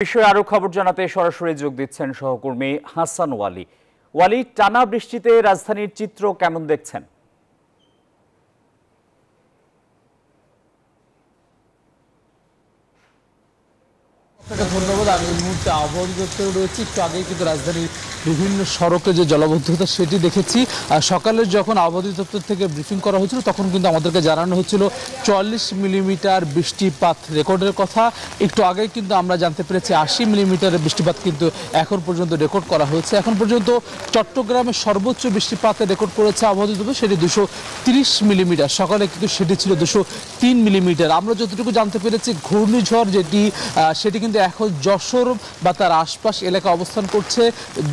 বিষয়ে আরো খবর জানাতে সরাসরি যোগ দিচ্ছেন সহকর্মী হাসান ওয়ালি। ওয়ালি, টানা বৃষ্টিতে রাজধানীর চিত্র কেমন দেখছেন? ধন্যবাদ। আমি এই মুহূর্তে আবহাওয়া দপ্তরে রয়েছি। একটু আগেই কিন্তু রাজধানীর বিভিন্ন সড়কে যে জলাবদ্ধতা সেটি দেখেছি। সকালে যখন আবহাওয়া দপ্তর থেকে ব্রিফিং করা হয়েছিল তখন কিন্তু আমাদেরকে জানানো হচ্ছিল ৪৪ মিলিমিটার বৃষ্টিপাত রেকর্ডের কথা। একটু আগে কিন্তু আমরা জানতে পেরেছি ৮০ মিলিমিটারের বৃষ্টিপাত কিন্তু এখন পর্যন্ত রেকর্ড করা হয়েছে। এখন পর্যন্ত চট্টগ্রামে সর্বোচ্চ বৃষ্টিপাতের রেকর্ড করেছে আবহাওয়া দপ্তর, সেটি ২৩০ মিলিমিটার। সকালে কিন্তু সেটি ছিল ২০৩ মিলিমিটার। আমরা যতটুকু জানতে পেরেছি ঘূর্ণিঝড় সেটি কিন্তু এখন যশোর বা তার আশপাশ এলাকা অবস্থান করছে।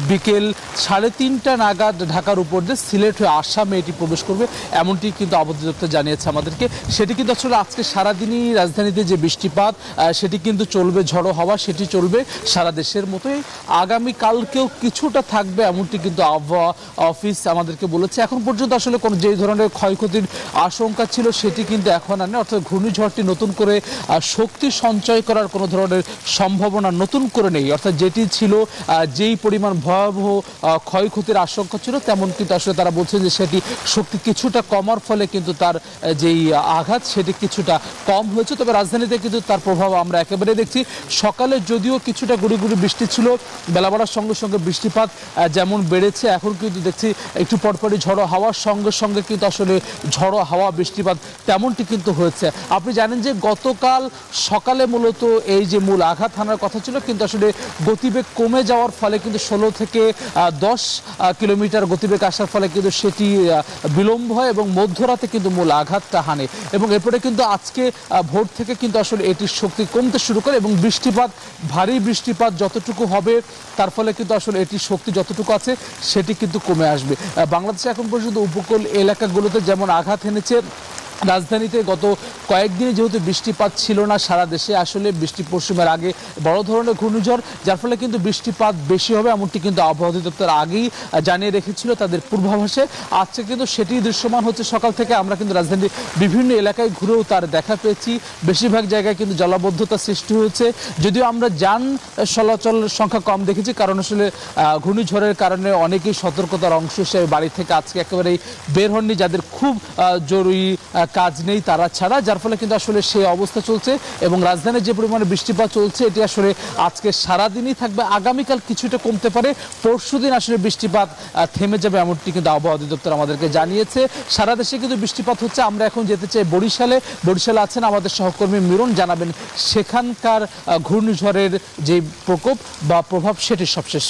বিকেল ৩:৩০ নাগাদ ঢাকার উপর দিয়ে সিলেট হয়ে আসামে এটি প্রবেশ করবে, এমনটি কিন্তু আবহাওয়া দপ্তর জানিয়েছে আমাদেরকে। সেটি কিন্তু আসলে আজকে সারাদিনই রাজধানীতে যে বৃষ্টিপাত সেটি কিন্তু চলবে, ঝড়ো হাওয়া সেটি চলবে সারা দেশের মতোই। আগামীকালকেও কিছুটা থাকবে এমনটি কিন্তু আবহাওয়া অফিস আমাদেরকে বলেছে। এখন পর্যন্ত আসলে কোনো যে ধরনের ক্ষয়ক্ষতির আশঙ্কা ছিল সেটি কিন্তু এখন আর নেই। অর্থাৎ ঘূর্ণিঝড়টি নতুন করে শক্তি সঞ্চয় করার কোনো ধরনের সম্ভাবনা নতুন করে নেই। অর্থাৎ যেটি ছিল, যেই পরিমাণ ভয়াবহ ক্ষয়ক্ষতির আশঙ্কা ছিল তেমন কিন্তু আসলে তারা বলছে যে সেটি শক্তি কিছুটা কমার ফলে কিন্তু তার যেই আঘাত সেটি কিছুটা কম হয়েছে। তবে রাজধানীতে কিন্তু তার প্রভাব আমরা একেবারে দেখছি। সকালে যদিও কিছুটা গুঁড়ি গুঁড়ি বৃষ্টি ছিল, বেলা বাড়ার সঙ্গে সঙ্গে বৃষ্টিপাত যেমন বেড়েছে, এখন কিন্তু দেখছি একটু পরপরই ঝড়ো হাওয়ার সঙ্গে সঙ্গে কিন্তু আসলে ঝড়ো হাওয়া বৃষ্টিপাত তেমনটি কিন্তু হয়েছে। আপনি জানেন যে গতকাল সকালে মূলত এই যে মূল আঘাত হানার কথা ছিল, কিন্তু আসলে গতিবেগ কমে যাওয়ার ফলে কিন্তু ১৬ থেকে ১০ কিলোমিটার গতিবেগ আসার ফলে কিন্তু সেটি বিলম্ব হয় এবং মধ্যরাতে কিন্তু মূল আঘাতটা হানে। এবং এরপরে কিন্তু আজকে ভোর থেকে কিন্তু আসলে এটির শক্তি কমতে শুরু করে এবং বৃষ্টিপাত, ভারী বৃষ্টিপাত যতটুকু হবে তার ফলে কিন্তু আসলে এটির শক্তি যতটুকু আছে সেটি কিন্তু কমে আসবে। বাংলাদেশে এখন পর্যন্ত উপকূল এলাকাগুলোতে যেমন আঘাত হেনেছে, রাজধানীতে গত কয়েকদিনে যেহেতু বৃষ্টিপাত ছিল না সারা দেশে, আসলে বৃষ্টি পশ্চিমের আগে বড় ধরনের ঘূর্ণিঝড়, যার ফলে কিন্তু বৃষ্টিপাত বেশি হবে এমনটি কিন্তু আবহাওয়া দপ্তর আগেই জানিয়ে রেখেছিল তাদের পূর্বাভাসে। আজকে কিন্তু সেটি দৃশ্যমান হচ্ছে সকাল থেকে। আমরা কিন্তু রাজধানীর বিভিন্ন এলাকায় ঘুরেও তার দেখা পেয়েছি। বেশিরভাগ জায়গায় কিন্তু জলাবদ্ধতা সৃষ্টি হয়েছে। যদিও আমরা যান চলাচলের সংখ্যা কম দেখেছি, কারণ আসলে ঘূর্ণিঝড়ের কারণে অনেকেই সতর্কতার অংশ হিসেবে বাড়ি থেকে আজকে একেবারেই বের হননি, যাদের খুব জরুরি কাজ নেই তারা ছাড়া, যার ফলে কিন্তু আসলে সেই অবস্থা চলছে। এবং রাজধানীর যে পরিমাণে বৃষ্টিপাত চলছে এটি আসলে আজকে সারাদিনই থাকবে, আগামীকাল কিছুটা কমতে পারে, পরশুদিন আসলে বৃষ্টিপাত থেমে যাবে এমনটি কিন্তু আবহাওয়া অধিদপ্তর আমাদেরকে জানিয়েছে। সারা দেশে কিন্তু বৃষ্টিপাত হচ্ছে। আমরা এখন যেতে চাই বরিশালে। বরিশালে আছেন আমাদের সহকর্মী মিরন, জানাবেন সেখানকার ঘূর্ণিঝড়ের যে প্রকোপ বা প্রভাব সেটির সবশেষ।